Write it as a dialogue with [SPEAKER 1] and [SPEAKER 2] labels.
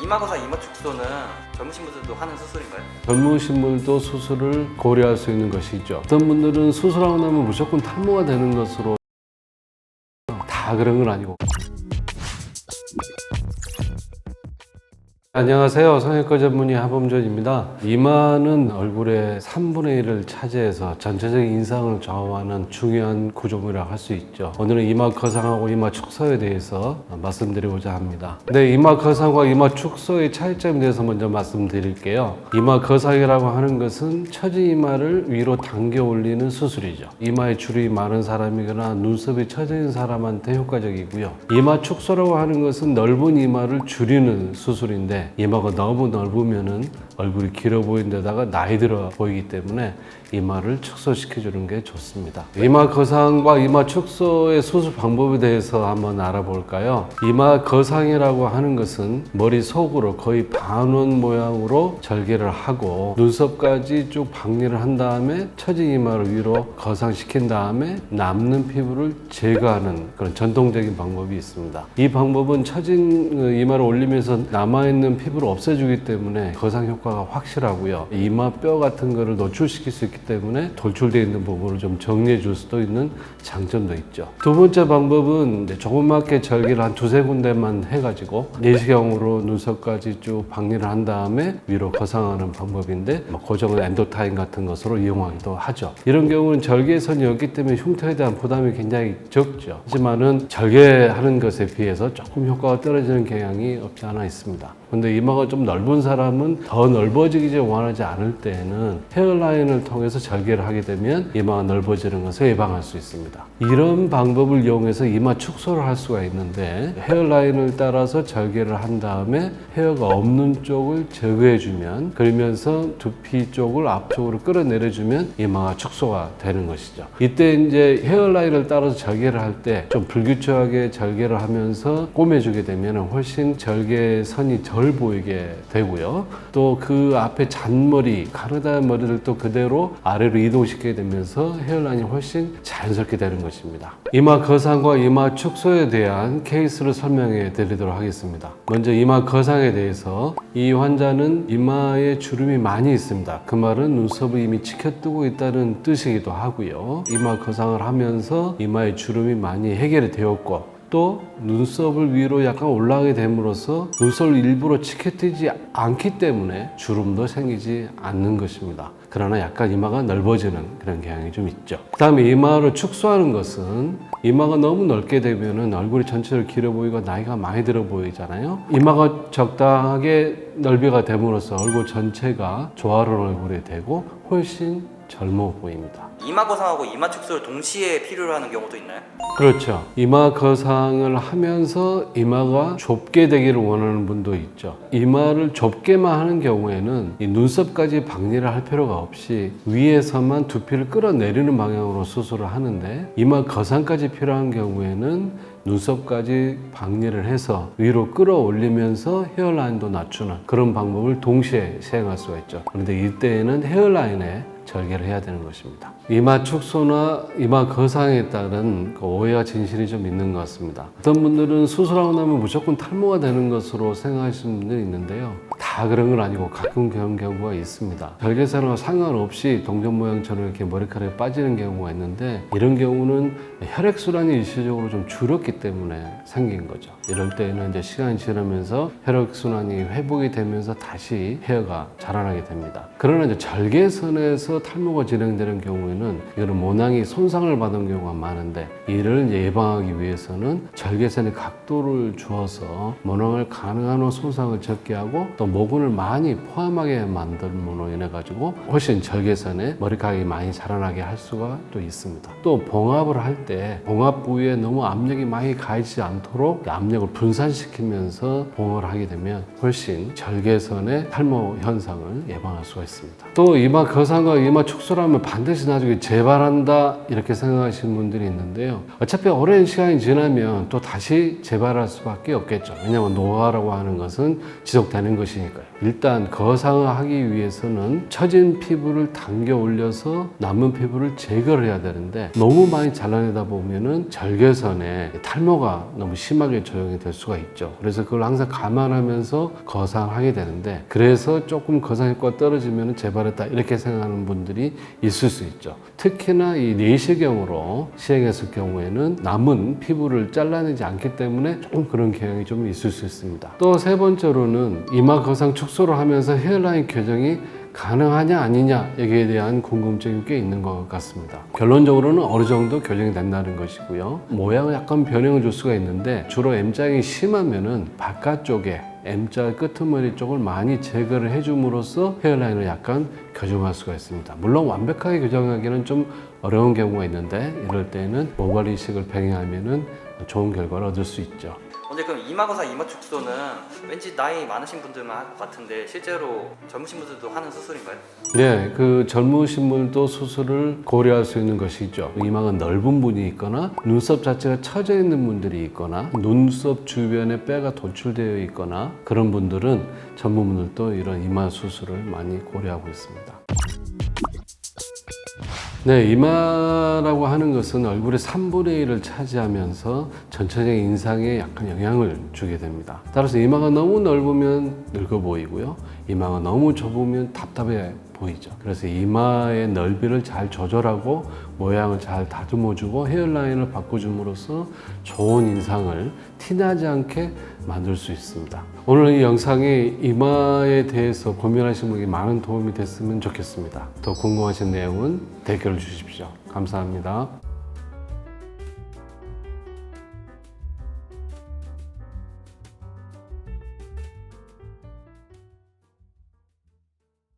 [SPEAKER 1] 이마거상 이마축소는 젊으신 분들도 하는 수술인가요?
[SPEAKER 2] 젊으신 분도 수술을 고려할 수 있는 것이죠. 어떤 분들은 수술하고 나면 무조건 탈모가 되는 것으로 다 그런 건 아니고. 안녕하세요. 성형외과 전문의 하범준입니다. 이마는 얼굴의 3분의 1을 차지해서 전체적인 인상을 좌우하는 중요한 구조물이라고 할 수 있죠. 오늘은 이마 거상하고 이마 축소에 대해서 말씀드리고자 합니다. 네, 이마 거상과 이마 축소의 차이점에 대해서 먼저 말씀드릴게요. 이마 거상이라고 하는 것은 처진 이마를 위로 당겨 올리는 수술이죠. 이마에 주름이 많은 사람이거나 눈썹이 처진 사람한테 효과적이고요. 이마 축소라고 하는 것은 넓은 이마를 줄이는 수술인데 이마가 너무 넓으면은 얼굴이 길어 보이는 데다가 나이 들어 보이기 때문에 이마를 축소시켜주는 게 좋습니다. 이마 거상과 이마 축소의 수술 방법에 대해서 한번 알아볼까요? 이마 거상이라고 하는 것은 머리 속으로 거의 반원 모양으로 절개를 하고 눈썹까지 쭉 박리를 한 다음에 처진 이마를 위로 거상시킨 다음에 남는 피부를 제거하는 그런 전통적인 방법이 있습니다. 이 방법은 처진 이마를 올리면서 남아있는 피부를 없애주기 때문에 거상 효과가 확실하고요. 이마 뼈 같은 거를 노출시킬 수 있기 때문에 돌출되어 있는 부분을 좀 정리해 줄 수도 있는 장점도 있죠. 두 번째 방법은 조그맣게 절개를 한 두세 군데만 해가지고 내시경으로 눈썹까지 쭉 박리를 한 다음에 위로 거상하는 방법인데 고정은 엔도타인 같은 것으로 이용하기도 하죠. 이런 경우는 절개선이 없기 때문에 흉터에 대한 부담이 굉장히 적죠. 하지만은 절개하는 것에 비해서 조금 효과가 떨어지는 경향이 없지 않아 있습니다. 근데 이마가 좀 넓은 사람은 더 넓어지기 원하지 않을 때에는 헤어라인을 통해서 절개를 하게 되면 이마가 넓어지는 것을 예방할 수 있습니다. 이런 방법을 이용해서 이마 축소를 할 수가 있는데 헤어라인을 따라서 절개를 한 다음에 헤어가 없는 쪽을 제거해주면 그러면서 두피 쪽을 앞쪽으로 끌어내려주면 이마가 축소가 되는 것이죠. 이때 이제 헤어라인을 따라서 절개를 할 때 좀 불규칙하게 절개를 하면서 꼬매주게 되면 훨씬 절개선이 덜 보이게 되고요. 또 그 앞에 잔머리, 가느다란 머리를 또 그대로 아래로 이동시키게 되면서 헤어라인이 훨씬 자연스럽게 되는 것입니다. 이마 거상과 이마 축소에 대한 케이스를 설명해 드리도록 하겠습니다. 먼저 이마 거상에 대해서 이 환자는 이마에 주름이 많이 있습니다. 그 말은 눈썹을 이미 치켜뜨고 있다는 뜻이기도 하고요. 이마 거상을 하면서 이마에 주름이 많이 해결이 되었고 또 눈썹을 위로 약간 올라가게 됨으로써 눈썹을 일부러 치켜뜨지 않기 때문에 주름도 생기지 않는 것입니다. 그러나 약간 이마가 넓어지는 그런 경향이 좀 있죠. 그 다음에 이마를 축소하는 것은 이마가 너무 넓게 되면 얼굴이 전체를 길어 보이고 나이가 많이 들어 보이잖아요. 이마가 적당하게 넓이가 됨으로써 얼굴 전체가 조화로운 얼굴이 되고 훨씬 젊어 보입니다.
[SPEAKER 1] 이마 거상하고 이마 축소를 동시에 필요로 하는 경우도 있나요?
[SPEAKER 2] 그렇죠. 이마 거상을 하면서 이마가 좁게 되기를 원하는 분도 있죠. 이마를 좁게만 하는 경우에는 이 눈썹까지 박리를 할 필요가 없이 위에서만 두피를 끌어내리는 방향으로 수술을 하는데 이마 거상까지 필요한 경우에는 눈썹까지 박리를 해서 위로 끌어올리면서 헤어라인도 낮추는 그런 방법을 동시에 시행할 수가 있죠. 그런데 이때에는 헤어라인에 절개를 해야 되는 것입니다. 이마 축소나 이마 거상에 따른 오해와 진실이 좀 있는 것 같습니다. 어떤 분들은 수술하고 나면 무조건 탈모가 되는 것으로 생각하시는 분들이 있는데요. 다 그런 건 아니고 가끔 그런 경우가 있습니다. 절개선과 상관없이 동전 모양처럼 이렇게 머리카락이 빠지는 경우가 있는데 이런 경우는 혈액순환이 일시적으로 좀 줄었기 때문에 생긴 거죠. 이럴 때는 이제 시간이 지나면서 혈액순환이 회복이 되면서 다시 헤어가 자라나게 됩니다. 그러나 이제 절개선에서 탈모가 진행되는 경우에는 이거는 모낭이 손상을 받은 경우가 많은데 이를 예방하기 위해서는 절개선의 각도를 주어서 모낭을 가능한 한 손상을 적게 하고 또 모근을 많이 포함하게 만들므로 인해 가지고 훨씬 절개선에 머리카락이 많이 자라나게 할 수가 또 있습니다. 또 봉합을 할 때 봉합 부위에 너무 압력이 많이 가해지지 않도록 압력을 분산시키면서 봉합을 하게 되면 훨씬 절개선의 탈모 현상을 예방할 수가 있습니다. 또 이마 거상과 이마 축소라면 반드시 나중에 재발한다 이렇게 생각하시는 분들이 있는데요. 어차피 오랜 시간이 지나면 또 다시 재발할 수밖에 없겠죠. 왜냐하면 노화라고 하는 것은 지속되는 것이니까요. 일단 거상을 하기 위해서는 처진 피부를 당겨 올려서 남은 피부를 제거를 해야 되는데 너무 많이 잘라내다 보면은 절개선에 탈모가 너무 심하게 조정이 될 수가 있죠. 그래서 그걸 항상 감안하면서 거상하게 되는데, 그래서 조금 거상 효과가 떨어지면 재발했다 이렇게 생각하는 분들이 있을 수 있죠. 특히나 이 내시경으로 시행했을 경우에는 남은 피부를 잘라내지 않기 때문에 조금 그런 경향이 좀 있을 수 있습니다. 또 세 번째로는 이마 거상 축소를 하면서 헤어라인 교정이 가능하냐 아니냐 여기에 대한 궁금증이 꽤 있는 것 같습니다. 결론적으로는 어느 정도 교정이 된다는 것이고요. 모양을 약간 변형을 줄 수가 있는데, 주로 M자형이 심하면은 바깥쪽에 M자 끄트머리 쪽을 많이 제거를 해줌으로써 헤어라인을 약간 교정할 수가 있습니다. 물론 완벽하게 교정하기는 좀 어려운 경우가 있는데, 이럴 때는 모발 이식을 병행하면은 좋은 결과를 얻을 수 있죠.
[SPEAKER 1] 근데 그럼 이마 거상, 이마 축소는 왠지 나이 많으신 분들만 할 것 같은데 실제로 젊으신 분들도 하는 수술인가요?
[SPEAKER 2] 네, 그 젊으신 분도 수술을 고려할 수 있는 것이죠. 이마가 넓은 분이 있거나 눈썹 자체가 처져 있는 분들이 있거나 눈썹 주변에 뼈가 돌출되어 있거나 그런 분들은 전문분들도 이런 이마 수술을 많이 고려하고 있습니다. 네, 이마라고 하는 것은 얼굴의 3분의 1을 차지하면서 전체적인 인상에 약간 영향을 주게 됩니다. 따라서 이마가 너무 넓으면 늙어 보이고요. 이마가 너무 좁으면 답답해 보이죠. 그래서 이마의 넓이를 잘 조절하고 모양을 잘 다듬어주고 헤어라인을 바꿔줌으로써 좋은 인상을 티나지 않게 만들 수 있습니다. 오늘 이 영상이 이마에 대해서 고민하시는 분에게 많은 도움이 됐으면 좋겠습니다. 더 궁금하신 내용은 댓글을 주십시오. 감사합니다.